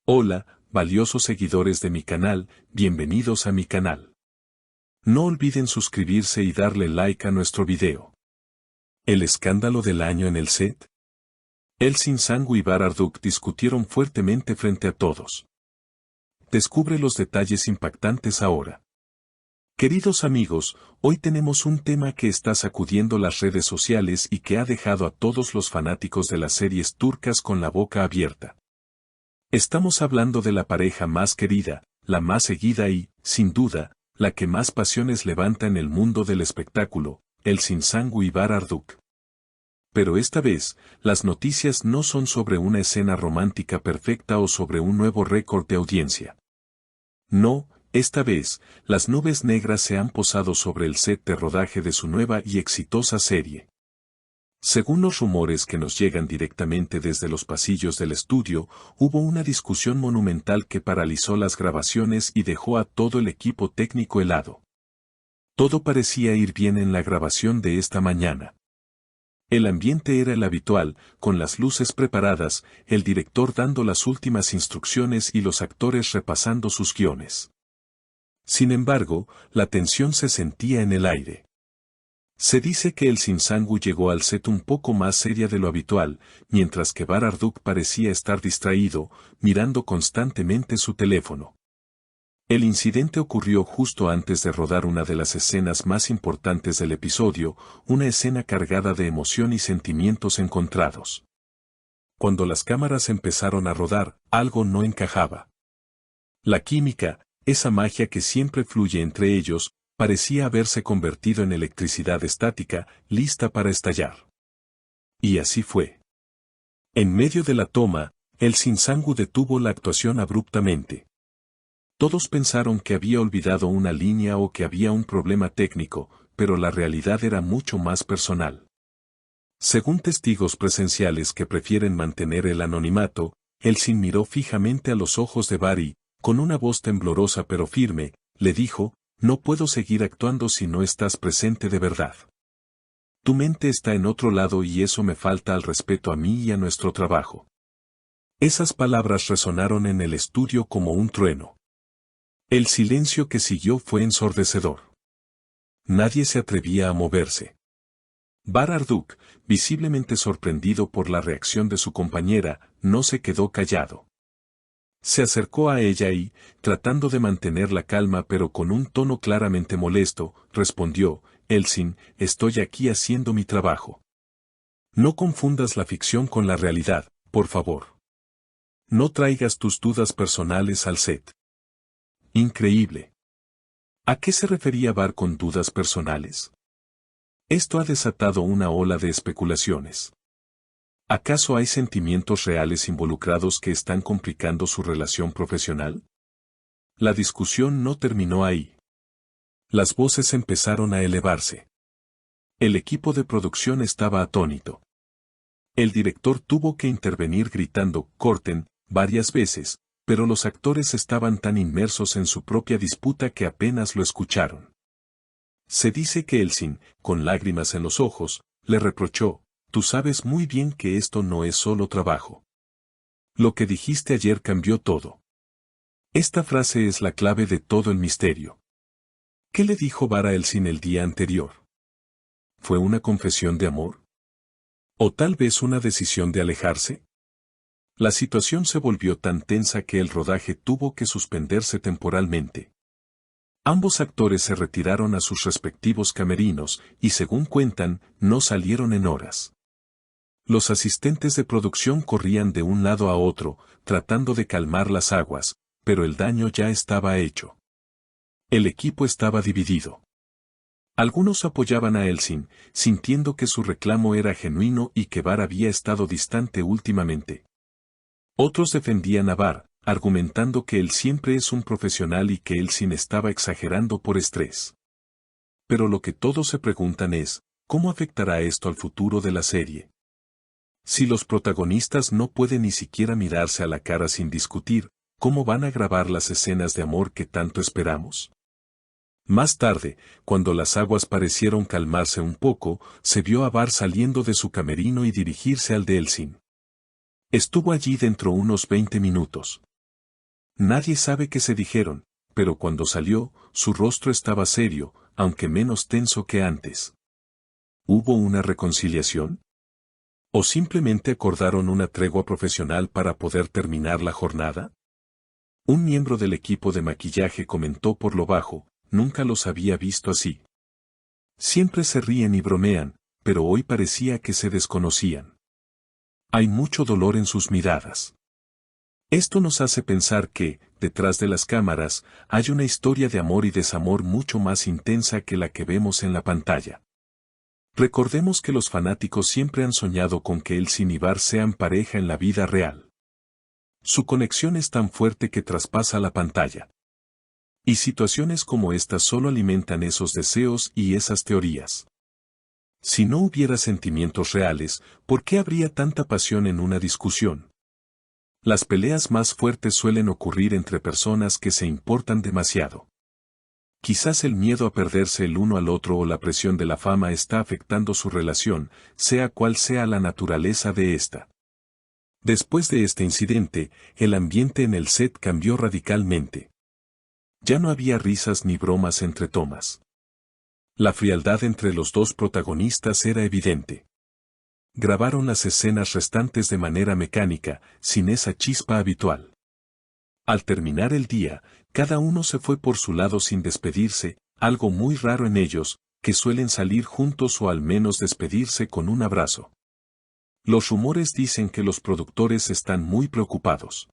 Hola, valiosos seguidores de mi canal, bienvenidos a mi canal. No olviden suscribirse y darle like a nuestro video. ¿El escándalo del año en el set? Elçin Sangu y Bararduk discutieron fuertemente frente a todos. Descubre los detalles impactantes ahora. Queridos amigos, hoy tenemos un tema que está sacudiendo las redes sociales y que ha dejado a todos los fanáticos de las series turcas con la boca abierta. Estamos hablando de la pareja más querida, la más seguida y, sin duda, la que más pasiones levanta en el mundo del espectáculo, Elçin Sangu y Bararduk. Pero esta vez, las noticias no son sobre una escena romántica perfecta o sobre un nuevo récord de audiencia. No, esta vez, las nubes negras se han posado sobre el set de rodaje de su nueva y exitosa serie. Según los rumores que nos llegan directamente desde los pasillos del estudio, hubo una discusión monumental que paralizó las grabaciones y dejó a todo el equipo técnico helado. Todo parecía ir bien en la grabación de esta mañana. El ambiente era el habitual, con las luces preparadas, el director dando las últimas instrucciones y los actores repasando sus guiones. Sin embargo, la tensión se sentía en el aire. Se dice que Elçin Sangu llegó al set un poco más seria de lo habitual, mientras que Bararduk parecía estar distraído, mirando constantemente su teléfono. El incidente ocurrió justo antes de rodar una de las escenas más importantes del episodio, una escena cargada de emoción y sentimientos encontrados. Cuando las cámaras empezaron a rodar, algo no encajaba. La química, esa magia que siempre fluye entre ellos, parecía haberse convertido en electricidad estática, lista para estallar. Y así fue. En medio de la toma, Elçin Sangu detuvo la actuación abruptamente. Todos pensaron que había olvidado una línea o que había un problema técnico, pero la realidad era mucho más personal. Según testigos presenciales que prefieren mantener el anonimato, Elçin miró fijamente a los ojos de Bar y, con una voz temblorosa pero firme, le dijo: "No puedo seguir actuando si no estás presente de verdad. Tu mente está en otro lado y eso me falta al respeto a mí y a nuestro trabajo". Esas palabras resonaron en el estudio como un trueno. El silencio que siguió fue ensordecedor. Nadie se atrevía a moverse. Bararduk, visiblemente sorprendido por la reacción de su compañera, no se quedó callado. Se acercó a ella y, tratando de mantener la calma pero con un tono claramente molesto, respondió: "Elçin, estoy aquí haciendo mi trabajo. No confundas la ficción con la realidad, por favor. No traigas tus dudas personales al set". Increíble. ¿A qué se refería Bar con dudas personales? Esto ha desatado una ola de especulaciones. ¿Acaso hay sentimientos reales involucrados que están complicando su relación profesional? La discusión no terminó ahí. Las voces empezaron a elevarse. El equipo de producción estaba atónito. El director tuvo que intervenir gritando "corten" varias veces, pero los actores estaban tan inmersos en su propia disputa que apenas lo escucharon. Se dice que Elçin, con lágrimas en los ojos, le reprochó: "Tú sabes muy bien que esto no es solo trabajo. Lo que dijiste ayer cambió todo". Esta frase es la clave de todo el misterio. ¿Qué le dijo Bar a Elçin el día anterior? ¿Fue una confesión de amor? ¿O tal vez una decisión de alejarse? La situación se volvió tan tensa que el rodaje tuvo que suspenderse temporalmente. Ambos actores se retiraron a sus respectivos camerinos y, según cuentan, no salieron en horas. Los asistentes de producción corrían de un lado a otro, tratando de calmar las aguas, pero el daño ya estaba hecho. El equipo estaba dividido. Algunos apoyaban a Elçin, sintiendo que su reclamo era genuino y que Bar había estado distante últimamente. Otros defendían a Bar, argumentando que él siempre es un profesional y que Elçin estaba exagerando por estrés. Pero lo que todos se preguntan es: ¿cómo afectará esto al futuro de la serie? Si los protagonistas no pueden ni siquiera mirarse a la cara sin discutir, ¿cómo van a grabar las escenas de amor que tanto esperamos? Más tarde, cuando las aguas parecieron calmarse un poco, se vio a Bar saliendo de su camerino y dirigirse al de Elçin. Estuvo allí dentro unos 20 minutos. Nadie sabe qué se dijeron, pero cuando salió, su rostro estaba serio, aunque menos tenso que antes. ¿Hubo una reconciliación? ¿O simplemente acordaron una tregua profesional para poder terminar la jornada? Un miembro del equipo de maquillaje comentó por lo bajo, nunca los había visto así. Siempre se ríen y bromean, pero hoy parecía que se desconocían. Hay mucho dolor en sus miradas. Esto nos hace pensar que, detrás de las cámaras, hay una historia de amor y desamor mucho más intensa que la que vemos en la pantalla. Recordemos que los fanáticos siempre han soñado con que Elsin y Bar sean pareja en la vida real. Su conexión es tan fuerte que traspasa la pantalla. Y situaciones como esta solo alimentan esos deseos y esas teorías. Si no hubiera sentimientos reales, ¿por qué habría tanta pasión en una discusión? Las peleas más fuertes suelen ocurrir entre personas que se importan demasiado. Quizás el miedo a perderse el uno al otro o la presión de la fama está afectando su relación, sea cual sea la naturaleza de esta. Después de este incidente, el ambiente en el set cambió radicalmente. Ya no había risas ni bromas entre tomas. La frialdad entre los dos protagonistas era evidente. Grabaron las escenas restantes de manera mecánica, sin esa chispa habitual. Al terminar el día, cada uno se fue por su lado sin despedirse, algo muy raro en ellos, que suelen salir juntos o al menos despedirse con un abrazo. Los rumores dicen que los productores están muy preocupados.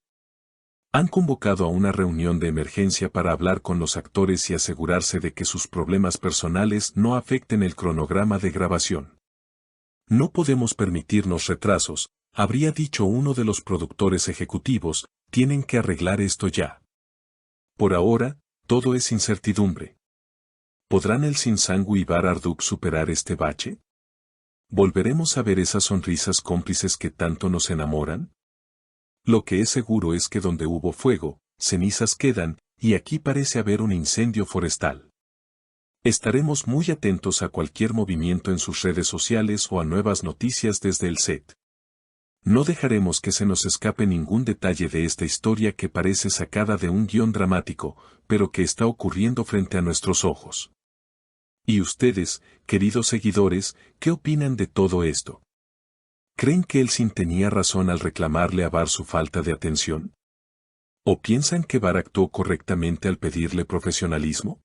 Han convocado a una reunión de emergencia para hablar con los actores y asegurarse de que sus problemas personales no afecten el cronograma de grabación. No podemos permitirnos retrasos, habría dicho uno de los productores ejecutivos, tienen que arreglar esto ya. Por ahora, todo es incertidumbre. ¿Podrán Elsin Sangu y Bar Arduk superar este bache? ¿Volveremos a ver esas sonrisas cómplices que tanto nos enamoran? Lo que es seguro es que donde hubo fuego, cenizas quedan, y aquí parece haber un incendio forestal. Estaremos muy atentos a cualquier movimiento en sus redes sociales o a nuevas noticias desde el set. No dejaremos que se nos escape ningún detalle de esta historia que parece sacada de un guión dramático, pero que está ocurriendo frente a nuestros ojos. ¿Y ustedes, queridos seguidores, qué opinan de todo esto? ¿Creen que Elsin tenía razón al reclamarle a Bar su falta de atención? ¿O piensan que Bar actuó correctamente al pedirle profesionalismo?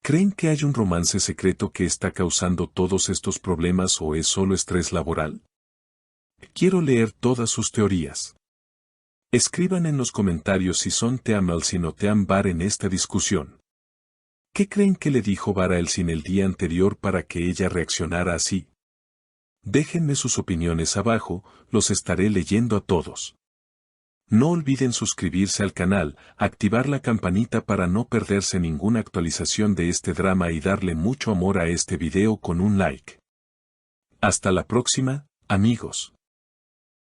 ¿Creen que hay un romance secreto que está causando todos estos problemas o es solo estrés laboral? Quiero leer todas sus teorías. Escriban en los comentarios si son Team Elsin o Team Bar en esta discusión. ¿Qué creen que le dijo Bar a Elsin el día anterior para que ella reaccionara así? Déjenme sus opiniones abajo, los estaré leyendo a todos. No olviden suscribirse al canal, activar la campanita para no perderse ninguna actualización de este drama y darle mucho amor a este video con un like. Hasta la próxima, amigos.